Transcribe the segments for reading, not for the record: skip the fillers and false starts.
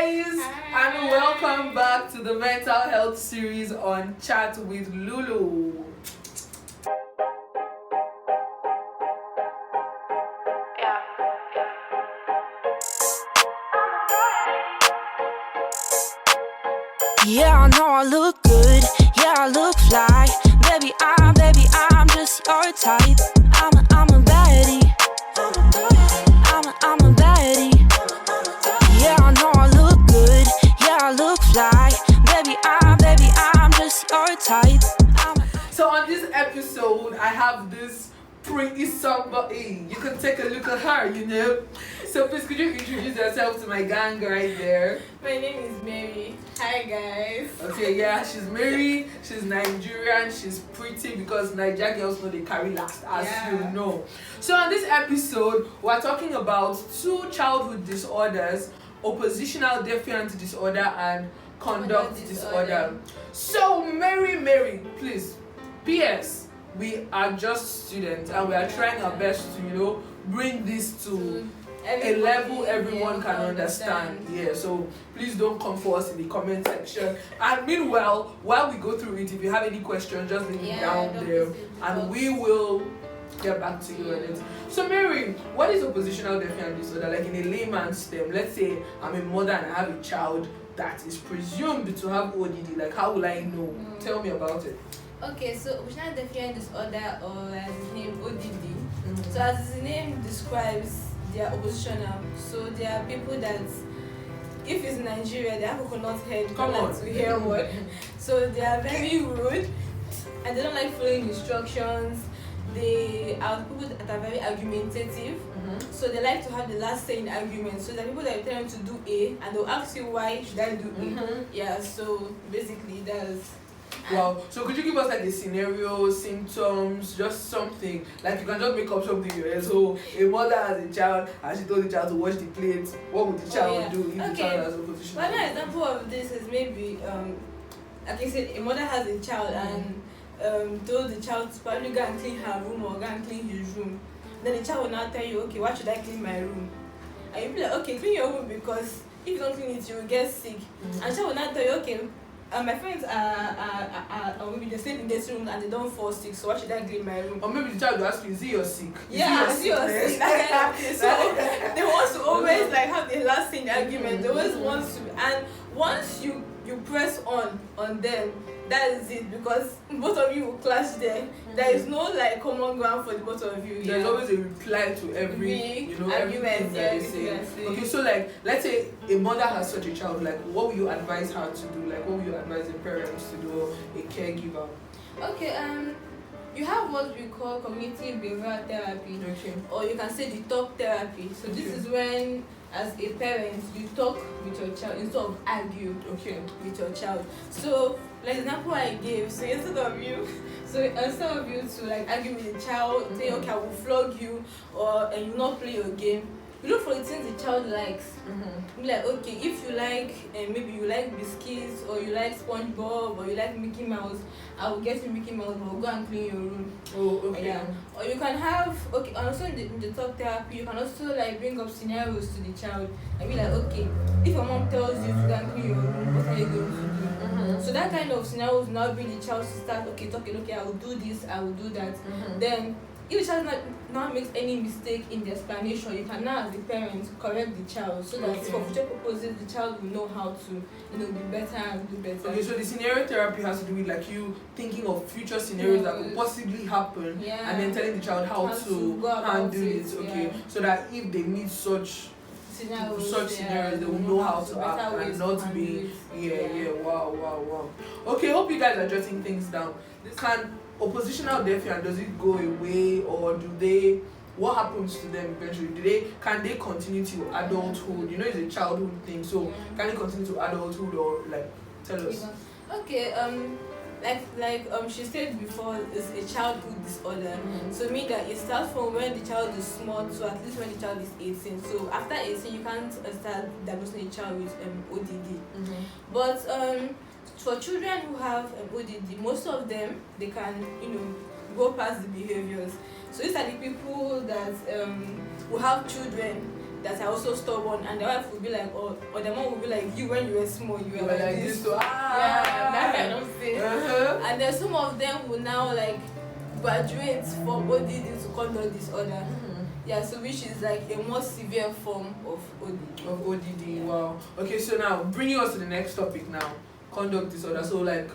guys, Hi. and welcome back to the mental health series on Chat with Lulu. Yeah, I know I look good, yeah, I look fly. Baby, I'm just your type. I'm a baddie. I'm a baddie. Yeah, I know I look good, yeah, I look fly. Baby, I'm just your type. So on this episode, I have this pretty somebody. You can take a look at her, you know. So please, could you introduce yourself to my gang right there? My name is Mary. Hi guys. Okay, yeah, she's Mary, she's Nigerian, she's pretty because Nigerian girls know they carry last, as you know. So on this episode, we're talking about two childhood disorders: oppositional defiant disorder and conduct disorder. So Mary, please, PS, we are just students and we are trying our best to, bring this to a level everyone can understand. Yeah, so please don't come for us in the comment section. And meanwhile, while we go through it, if you have any questions, just leave it down there and we will get back to you on it. So Mary, what is oppositional defiant disorder? Like in a layman's term, let's say I'm a mother and I have a child that is presumed to have ODD. Like, how will I know? Tell me about it. Okay, so oppositional defiant disorder, or as its name ODD. So as its name describes, they are oppositional. So there are people that, if it's Nigeria, they have coconut head. Come on. To hear what. So they are very rude and they don't like following instructions. They are people that are very argumentative. So they like to have the last say in arguments. So there are people that tell them to do A and they'll ask you why should I do A. Yeah, so basically that's. Wow. So could you give us like a scenario, symptoms, just something? Like you can just make up something in your head. So a mother has a child and she told the child to wash the plates. What would the child do if the child has opposition? One example of this is maybe like I said, a mother has a child and told the child to probably go and clean her room or go and clean his room. Then the child will now tell you, okay, why should I clean my room? And you'll be like, okay, clean your room because if you don't clean it, you will get sick. And the child will now tell you, okay, my friends are maybe they sleep in this room and they don't fall sick, so why should I clean my room? Or maybe the child will ask you, is it your sick? Yeah, is it your sick? So they want to always like have the last thing argument. They always want to, and once you press on them, that is it, because both of you will clash there. There is no like common ground for the both of you. There's always a reply to every argument that they say. Okay, so like let's say a mother has such a child, like what will you advise her to do? Like what will you advise the parents to do, or a caregiver? Okay, you have what we call cognitive behavioral therapy. Okay. Or you can say the talk therapy. So this is when, as a parent, you talk with your child instead of argue with your child. So like the example I gave, so instead of you to like argue with the child, say okay, I will flog you, and you not play your game, you look for the things the child likes. Be like, okay, if you like maybe you like biscuits, or you like SpongeBob, or you like Mickey Mouse, I will get you Mickey Mouse, but we'll go and clean your room. Oh, okay. Yeah. Or you can have, okay, also in the talk therapy, you can also like bring up scenarios to the child and be like, okay, if your mom tells you to go and clean your room, what are you going to do? So that kind of scenarios now bring the child to start, okay, talking, okay, I will do this, I will do that. Then if the child not makes any mistake in the explanation, you can now as the parent correct the child so that for future purposes the child will know how to be better and do better. Okay, so the scenario therapy has to do with like you thinking of future scenarios that could possibly happen, and then telling the child how to handle it. Okay, so that if they meet such scenarios, they will know how to act and not be wow. Okay, hope you guys are jotting things down. Can oppositional defiant, does it go away, or what happens to them eventually? Can they continue to adulthood? It's a childhood thing, so can it continue to adulthood, or like tell us? Okay, like she said before, it's a childhood disorder. So mean that it starts from when the child is small to at least when the child is 18. So after 18 you can't start diagnosing a child with ODD. But for children who have ODD, most of them, they can go past the behaviors. So these are the people that who have children that are also stubborn, and the wife will be like, or the mom will be like, you when you were small, you were like this. So, yeah, that kind of thing. And then some of them will now like graduate from ODD to conduct disorder. Yeah, so which is like a more severe form of ODD. Of ODD, wow. Okay, so now bringing us to the next topic now, conduct disorder. So like,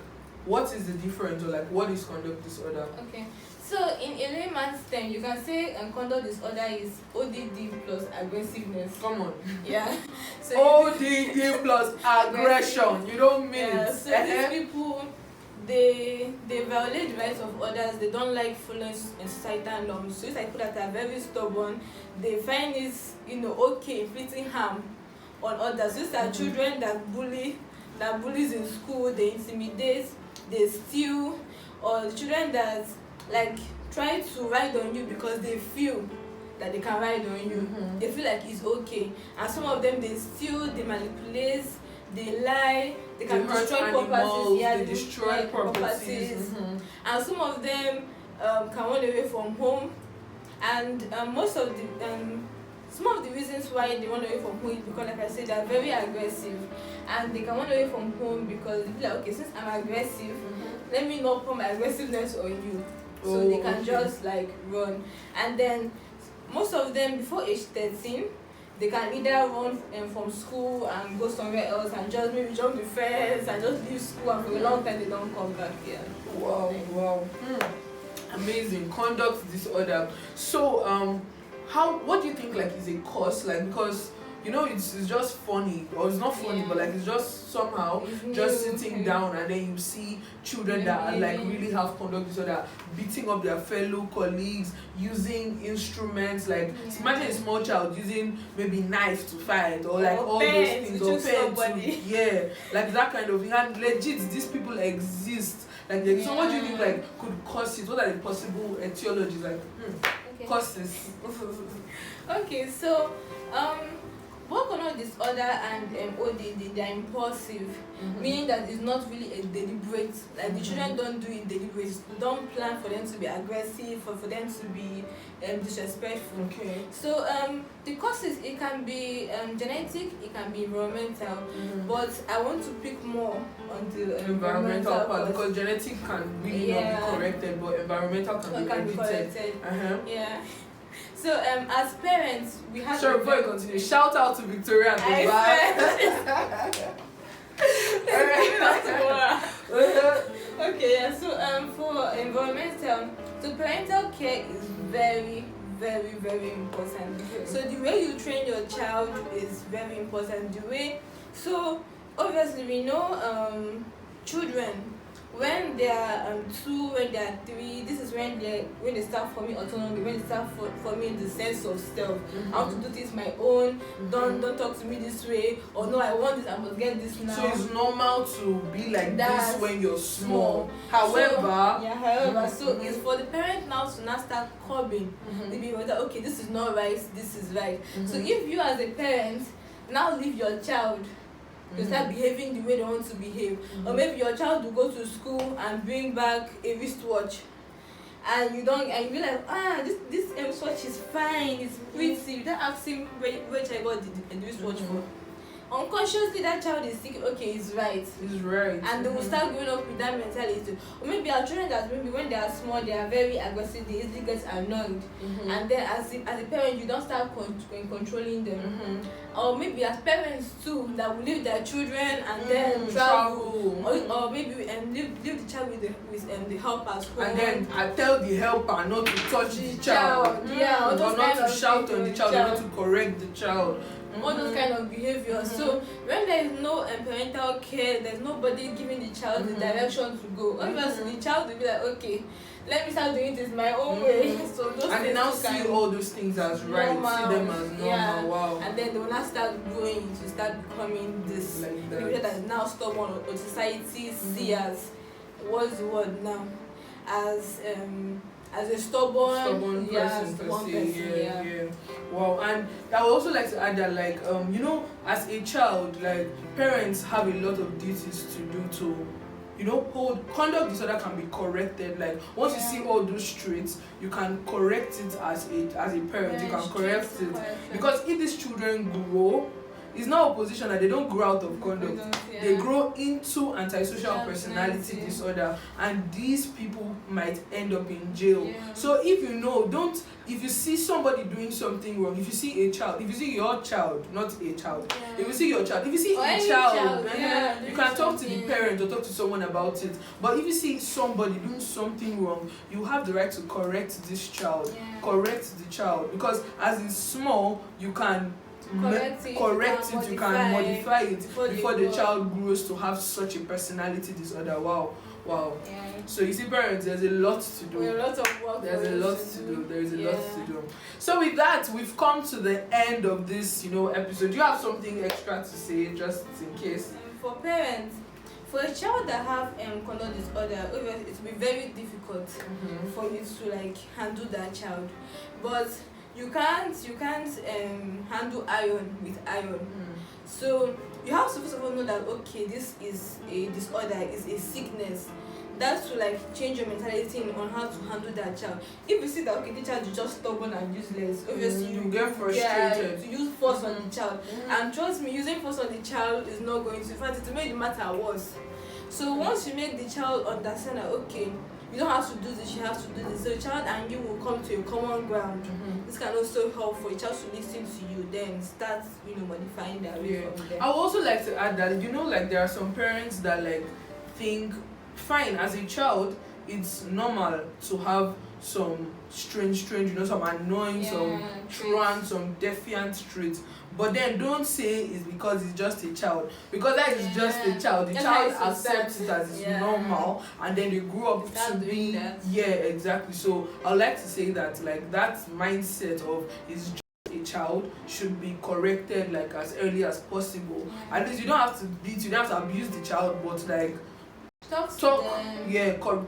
what is the difference, or like, what is conduct disorder? Okay, so in a layman's term, you can say conduct disorder is ODD plus aggressiveness. Come on. Yeah. So ODD plus aggression. You don't mean it. So these people, they violate the rights of others. They don't like following societal norms. So it's like people that are very stubborn. They find it, okay, inflicting harm on others. These are children that bullies in school. They intimidate, they steal, or the children that like try to ride on you because they feel that they can ride on you. They feel like it's okay. And some of them, they steal, they manipulate, they lie, they can destroy properties. Yeah, they destroy properties. And some of them can run away from home. And some of the reasons why they run away from home is because, like I said, they are very aggressive, and they can run away from home because they feel like, okay, since I'm aggressive, let me not put my aggressiveness on you. So they can just like run. And then most of them before age 13, they can either run from school and go somewhere else and just maybe jump the fence and just leave school, and for a long time they don't come back here. Wow. Amazing. Conduct disorder. So what do you think like is a cause? Like, because it's just funny, or it's not funny, but like it's just somehow just sitting down, and then you see children that are like really have conduct disorder, beating up their fellow colleagues, using instruments, like imagine a small child using maybe knife to fight, or like all those things, or pen like that kind of thing. And legit, these people exist. Like, so what do you think like could cause it? What are the possible etiologies, like causes? Okay, so both conduct disorder and ODD, they are impulsive, meaning that it's not really a deliberate, like the children don't do it deliberate. They don't plan for them to be aggressive or for them to be disrespectful. Okay. So the causes, it can be genetic, it can be environmental, but I want to pick more on the environmental part, because genetic can really not be corrected, but environmental can be corrected. Yeah. So as parents, we have. Sure, before you continue, shout out to Victoria and Okay, yeah. So for environmental, so parental care is very, very, very important. So the way you train your child is very important. So obviously we know children, when they are 2, when they are 3, this is when they start forming autonomy, when they start forming the sense of self. I want to do this my own. Don't talk to me this way, or no, I want this, I must get this now. So it's normal to be like this when you're small. However, so it's for the parent now to now start curbing. They be like, okay, this is not right, this is right. So if you as a parent now leave your child to start behaving the way they want to behave, or maybe your child will go to school and bring back a wristwatch, and you be like, this wristwatch is fine, it's pretty. You don't ask him where I got the wristwatch for. Unconsciously that child is thinking, okay, it's right, and they will start growing up with that mentality. Or maybe our children that maybe when they are small, they are very aggressive, they easily get annoyed, and then as a parent you don't start controlling them. Or maybe as parents too, that will leave their children and then travel, or maybe leave the child with the helpers home. And then I tell the helper not to touch the child, or not to shout on the child, or not to correct the child. All those kind of behaviors. So when there is no parental care, there's nobody giving the child the direction to go. Obviously the child will be like, okay, let me start doing this my own way. So those and they now see all those things as right, see them as normal. Wow. And then they will now start growing to start becoming this people that is now stubborn, or society see as, what's the word now, as a stubborn person per se. Wow. And I would also like to add that, like, as a child, like, parents have a lot of duties to do to conduct disorder can be corrected. Like once you see all those traits, you can correct it as a parent. You can correct it, because if these children grow, it's not opposition that they don't grow out of conduct. They grow into antisocial personality disorder, and these people might end up in jail. So if you see somebody doing something wrong, if you see your child, if you see your child, if you see a child, you can talk to the parent or talk to someone about it. But if you see somebody doing something wrong, you have the right to correct this child, correct the child, because as it's small, you can correct it, you can modify it before the child grows to have such a personality disorder. Wow. So you see, parents, there's a lot to do. A lot of work. There is a lot to do. So with that, we've come to the end of this, episode. Do you have something extra to say, just in case? For parents, for a child that have conduct disorder, it will be very difficult for you to handle that child, but you can't handle iron with iron. So you have to first of all know that this is a disorder, is a sickness. That's to change your mentality on how to handle that child. If you see that the child is just stubborn and useless, obviously you get frustrated. To use force on the child. And trust me, using force on the child is not going to. In fact, it will make the matter worse. So once you make the child understand that you don't have to do this, you have to do this, so the child and you will come to a common ground. This can also help for a child to listen to you, then start modifying their way from there. I would also like to add that there are some parents that think, fine, as a child it's normal to have some strange, some annoying, some defiant traits. But then don't say it's because it's just a child. Because that is just a child. The child accepts it as it's normal, and then they grow up to be exactly. So I'd like to say that that mindset of it's just a child should be corrected as early as possible. At least you don't have to beat, you don't have to abuse the child, but talk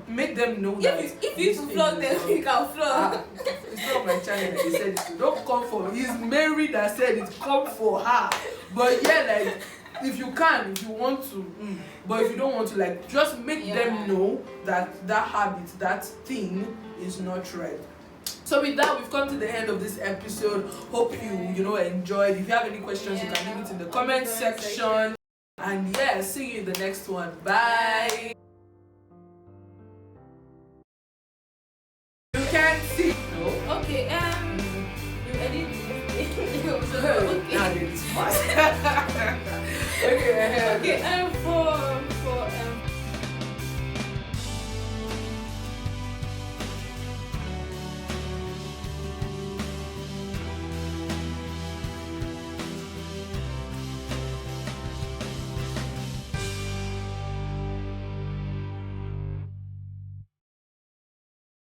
make them know that if you flog them, you can flog. It's not my channel that they said it. Don't come for me. It's Mary that said it. Come for her. But if you want to, but if you don't want to, just make them know that habit, that thing is not right. So with that, we've come to the end of this episode. Hope you enjoyed. If you have any questions, you can leave it in the comment section. And see you in the next one. Bye. You can't see. No. Okay. You edit. Okay. Now it's fine.